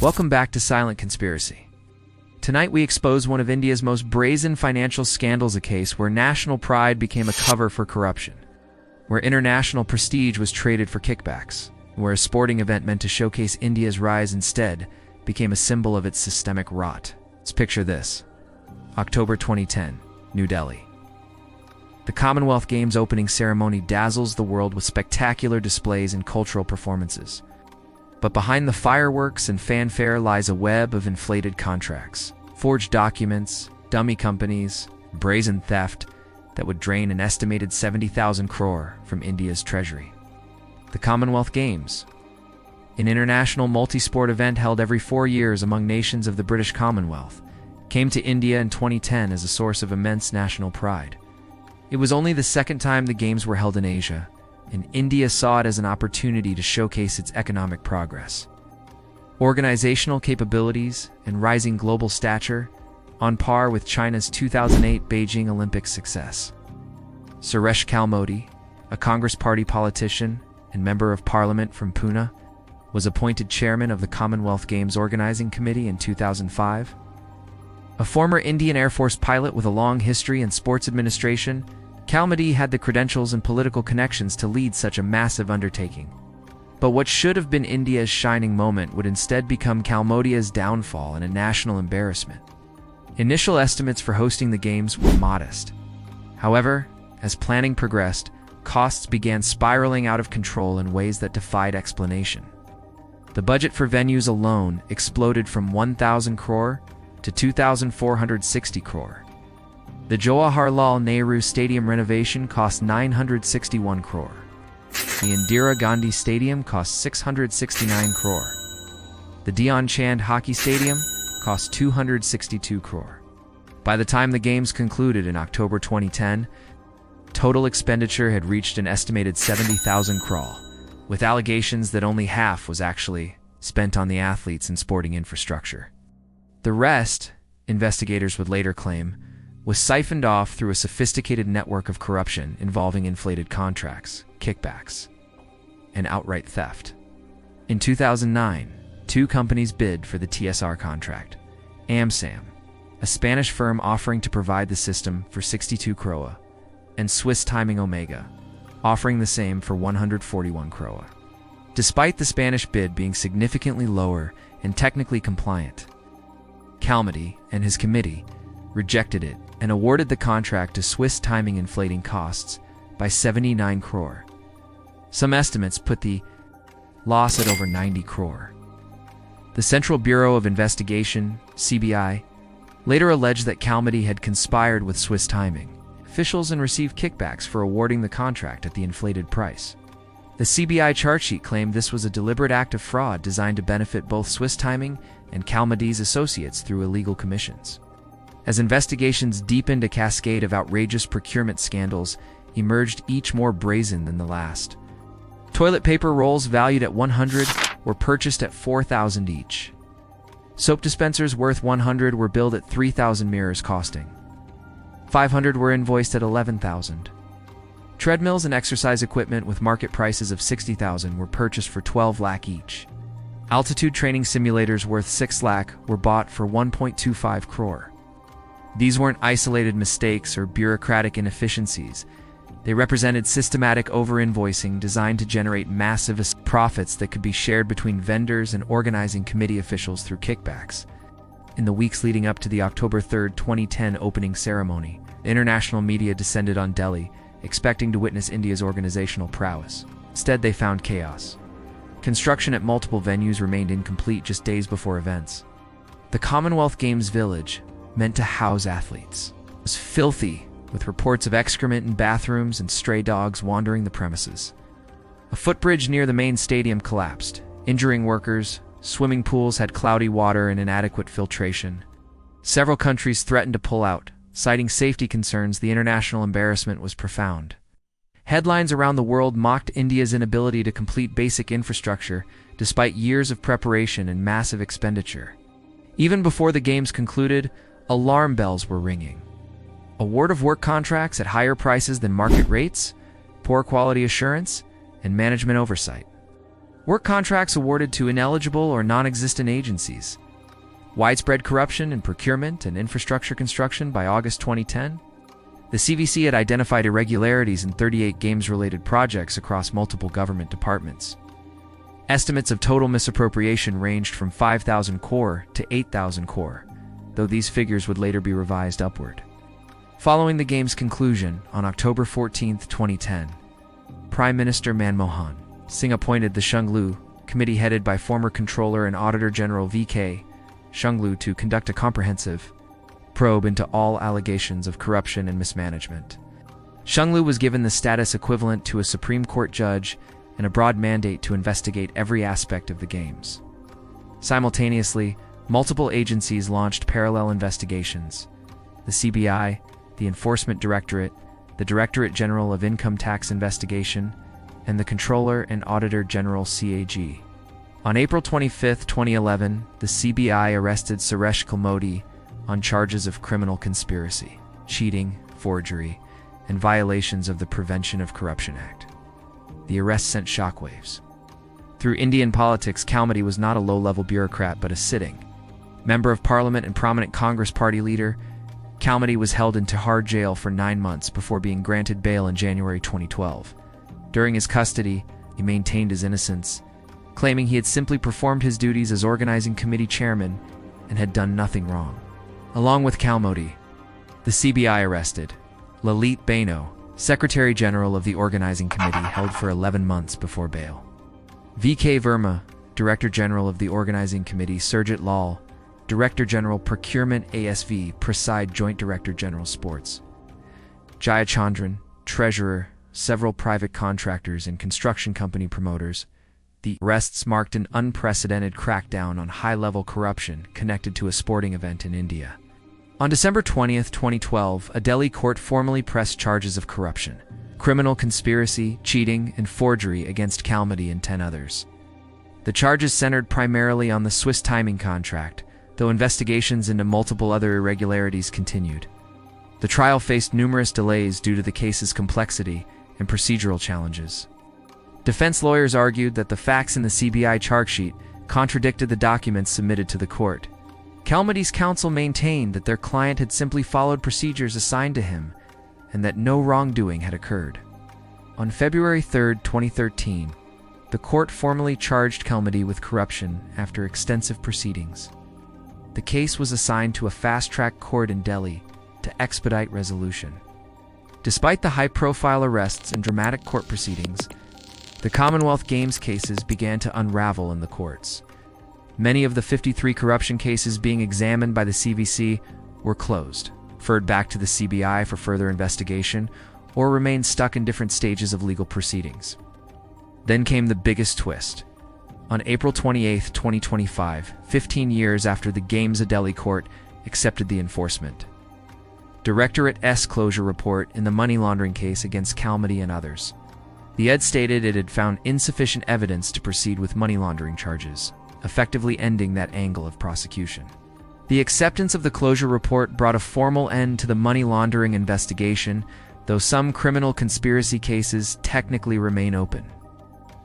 Welcome back to Silent Conspiracy. Tonight we expose one of India's most brazen financial scandals, a case where national pride became a cover for corruption, where international prestige was traded for kickbacks, where a sporting event meant to showcase India's rise instead became a symbol of its systemic rot. Let's picture this. October 2010, New Delhi. The Commonwealth Games opening ceremony dazzles the world with spectacular displays and cultural performances. But behind the fireworks and fanfare lies a web of inflated contracts, forged documents, dummy companies, brazen theft that would drain an estimated 70,000 crore from India's treasury. The Commonwealth Games, an international multi-sport event held every 4 years among nations of the British Commonwealth, came to India in 2010 as a source of immense national pride. It was only the second time the Games were held in Asia, and India saw it as an opportunity to showcase its economic progress, organizational capabilities, and rising global stature, on par with China's 2008 Beijing Olympic success. Suresh Kalmodi, a Congress Party politician and member of parliament from Pune, was appointed chairman of the Commonwealth Games Organizing Committee in 2005. A former Indian Air Force pilot with a long history in sports administration, Kalmodi had the credentials and political connections to lead such a massive undertaking. But what should have been India's shining moment would instead become Kalmodi's downfall and a national embarrassment. Initial estimates for hosting the Games were modest. However, as planning progressed, costs began spiraling out of control in ways that defied explanation. The budget for venues alone exploded from 1,000 crore to 2,460 crore. The Jawaharlal Nehru Stadium renovation cost 961 crore. The Indira Gandhi Stadium cost 669 crore. The Dhyan Chand Hockey Stadium cost 262 crore. By the time the Games concluded in October 2010, total expenditure had reached an estimated 70,000 crore, with allegations that only half was actually spent on the athletes and sporting infrastructure. The rest, investigators would later claim, was siphoned off through a sophisticated network of corruption involving inflated contracts, kickbacks, and outright theft. In 2009, 2 companies bid for the TSR contract. AmSam, a Spanish firm offering to provide the system for 62 crore, and Swiss Timing Omega, offering the same for 141 crore. Despite the Spanish bid being significantly lower and technically compliant, Kalmodi and his committee rejected it and awarded the contract to Swiss Timing, inflating costs by 79 crore. Some estimates put the loss at over 90 crore. The Central Bureau of Investigation, CBI, later alleged that Kalmodi had conspired with Swiss Timing officials and received kickbacks for awarding the contract at the inflated price. The CBI charge sheet claimed this was a deliberate act of fraud designed to benefit both Swiss Timing and Kalmodi's associates through illegal commissions. As investigations deepened, a cascade of outrageous procurement scandals emerged, each more brazen than the last. Toilet paper rolls valued at 100 were purchased at 4,000 each. Soap dispensers worth 100 were billed at 3,000, mirrors costing 500 were invoiced at 11,000. Treadmills and exercise equipment with market prices of 60,000 were purchased for 12 lakh each. Altitude training simulators worth 6 lakh were bought for 1.25 crore. These weren't isolated mistakes or bureaucratic inefficiencies. They represented systematic over-invoicing designed to generate massive profits that could be shared between vendors and organizing committee officials through kickbacks. In the weeks leading up to the October 3, 2010 opening ceremony, the international media descended on Delhi, expecting to witness India's organizational prowess. Instead, they found chaos. Construction at multiple venues remained incomplete just days before events. The Commonwealth Games Village, meant to house athletes, was filthy, with reports of excrement in bathrooms and stray dogs wandering the premises. A footbridge near the main stadium collapsed, injuring workers. Swimming pools had cloudy water and inadequate filtration. Several countries threatened to pull out, citing safety concerns. The international embarrassment was profound. Headlines around the world mocked India's inability to complete basic infrastructure, despite years of preparation and massive expenditure. Even before the Games concluded, alarm bells were ringing. Award of work contracts at higher prices than market rates, poor quality assurance, and management oversight. Work contracts awarded to ineligible or non-existent agencies. Widespread corruption in procurement and infrastructure construction by August 2010. The CVC had identified irregularities in 38 games-related projects across multiple government departments. Estimates of total misappropriation ranged from 5,000 crore to 8,000 crore, though these figures would later be revised upward. Following the game's conclusion, on October 14, 2010, Prime Minister Manmohan Singh appointed the Shunglu Committee headed by former Controller and Auditor General V.K. Shunglu to conduct a comprehensive probe into all allegations of corruption and mismanagement. Shunglu was given the status equivalent to a Supreme Court judge and a broad mandate to investigate every aspect of the games. Simultaneously, multiple agencies launched parallel investigations. The CBI, the Enforcement Directorate, the Directorate General of Income Tax Investigation, and the Controller and Auditor General CAG. On April 25, 2011, the CBI arrested Suresh Kalmodi on charges of criminal conspiracy, cheating, forgery, and violations of the Prevention of Corruption Act. The arrest sent shockwaves. Through Indian politics, Kalmodi was not a low-level bureaucrat but a sitting Member of Parliament and prominent Congress Party leader. Kalmodi was held in Tihar jail for 9 months before being granted bail in January 2012. During his custody, he maintained his innocence, claiming he had simply performed his duties as organizing committee chairman and had done nothing wrong. Along with Kalmodi, the CBI arrested Lalit Baino, Secretary General of the Organizing Committee, held for 11 months before bail. V.K. Verma, Director General of the Organizing Committee, Surjit Lal, Director General Procurement ASV, Prasad Joint Director General Sports, Jayachandran, Treasurer, several private contractors and construction company promoters. The arrests marked an unprecedented crackdown on high-level corruption connected to a sporting event in India. On December 20, 2012, a Delhi court formally pressed charges of corruption, criminal conspiracy, cheating, and forgery against Kalmodi and 10 others. The charges centered primarily on the Swiss timing contract, though investigations into multiple other irregularities continued. The trial faced numerous delays due to the case's complexity and procedural challenges. Defense lawyers argued that the facts in the CBI charge sheet contradicted the documents submitted to the court. Kalmodi's counsel maintained that their client had simply followed procedures assigned to him and that no wrongdoing had occurred. On February 3, 2013, the court formally charged Kalmodi with corruption after extensive proceedings. The case was assigned to a fast-track court in Delhi to expedite resolution. Despite the high-profile arrests and dramatic court proceedings, the Commonwealth Games cases began to unravel in the courts. Many of the 53 corruption cases being examined by the CVC were closed, referred back to the CBI for further investigation, or remained stuck in different stages of legal proceedings. Then came the biggest twist. On April 28, 2025, 15 years after the Games, a Delhi court accepted the enforcement Directorate's closure report in the money laundering case against Kalmodi and others. The ED stated it had found insufficient evidence to proceed with money laundering charges, effectively ending that angle of prosecution. The acceptance of the closure report brought a formal end to the money laundering investigation, though some criminal conspiracy cases technically remain open.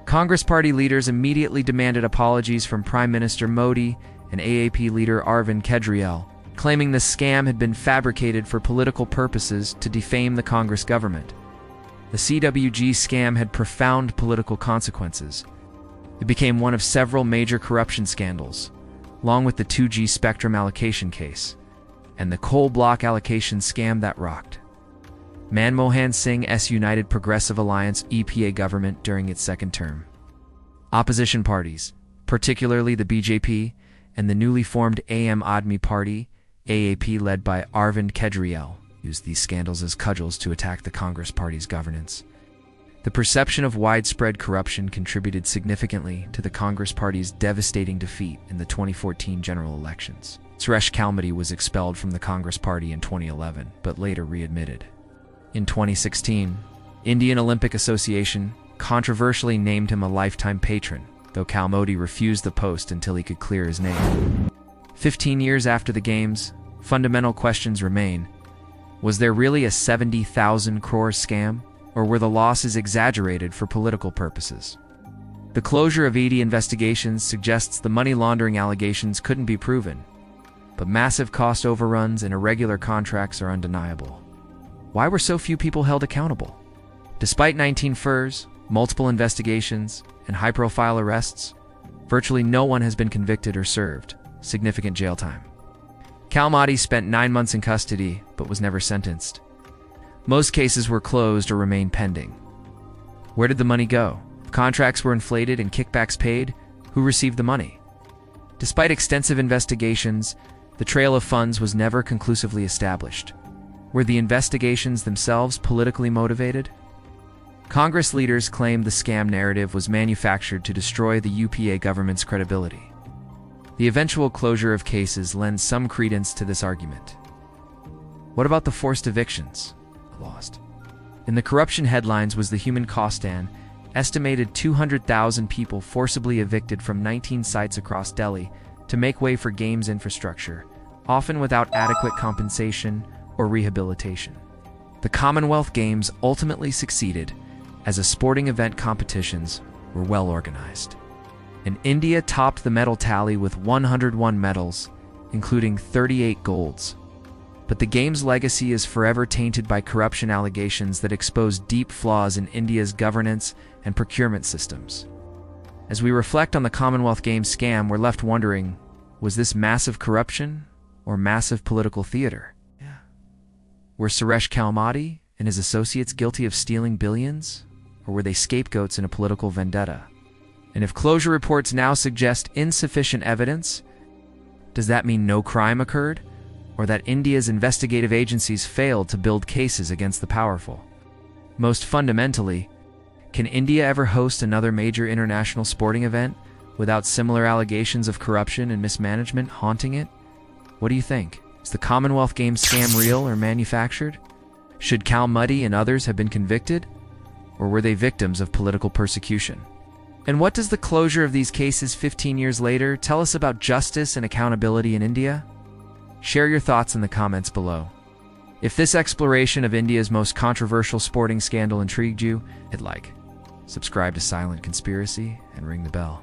Congress party leaders immediately demanded apologies from Prime Minister Modi and AAP leader Arvind Kejriwal, claiming the scam had been fabricated for political purposes to defame the Congress government. The CWG scam had profound political consequences. It became one of several major corruption scandals, along with the 2G spectrum allocation case, and the coal block allocation scam that rocked Manmohan Singh's United Progressive Alliance (EPA) government during its second term. Opposition parties, particularly the BJP and the newly formed Aam Aadmi Party (AAP) led by Arvind Kejriwal, used these scandals as cudgels to attack the Congress Party's governance. The perception of widespread corruption contributed significantly to the Congress Party's devastating defeat in the 2014 general elections. Suresh Kalmodi was expelled from the Congress Party in 2011, but later readmitted. In 2016, Indian Olympic Association controversially named him a lifetime patron, though Kalmodi refused the post until he could clear his name. 15 years after the Games, fundamental questions remain. Was there really a 70,000 crore scam, or were the losses exaggerated for political purposes? The closure of ED investigations suggests the money laundering allegations couldn't be proven, but massive cost overruns and irregular contracts are undeniable. Why were so few people held accountable? Despite 19 FIRs, multiple investigations, and high-profile arrests, virtually no one has been convicted or served significant jail time. Kalmadi spent 9 months in custody but was never sentenced. Most cases were closed or remained pending. Where did the money go? If contracts were inflated and kickbacks paid, who received the money? Despite extensive investigations, the trail of funds was never conclusively established. Were the investigations themselves politically motivated? Congress leaders claimed the scam narrative was manufactured to destroy the UPA government's credibility. The eventual closure of cases lends some credence to this argument. What about the forced evictions? Lost. In the corruption headlines was the human cost an estimated 200,000 people forcibly evicted from 19 sites across Delhi to make way for games infrastructure, often without adequate compensation or rehabilitation. The Commonwealth Games ultimately succeeded as a sporting event competitions were well organized. And India topped the medal tally with 101 medals, including 38 golds. But the Games' legacy is forever tainted by corruption allegations that expose deep flaws in India's governance and procurement systems. As we reflect on the Commonwealth Games scam, we're left wondering, was this massive corruption or massive political theater? Were Suresh Kalmadi and his associates guilty of stealing billions, or were they scapegoats in a political vendetta? And if closure reports now suggest insufficient evidence, does that mean no crime occurred, or that India's investigative agencies failed to build cases against the powerful? Most fundamentally, can India ever host another major international sporting event without similar allegations of corruption and mismanagement haunting it? What do you think? Is the Commonwealth Games scam real or manufactured? Should Kalmadi and others have been convicted, or were they victims of political persecution? And what does the closure of these cases 15 years later tell us about justice and accountability in India? Share your thoughts in the comments below. If this exploration of India's most controversial sporting scandal intrigued you, hit like, subscribe to Silent Conspiracy, and ring the bell.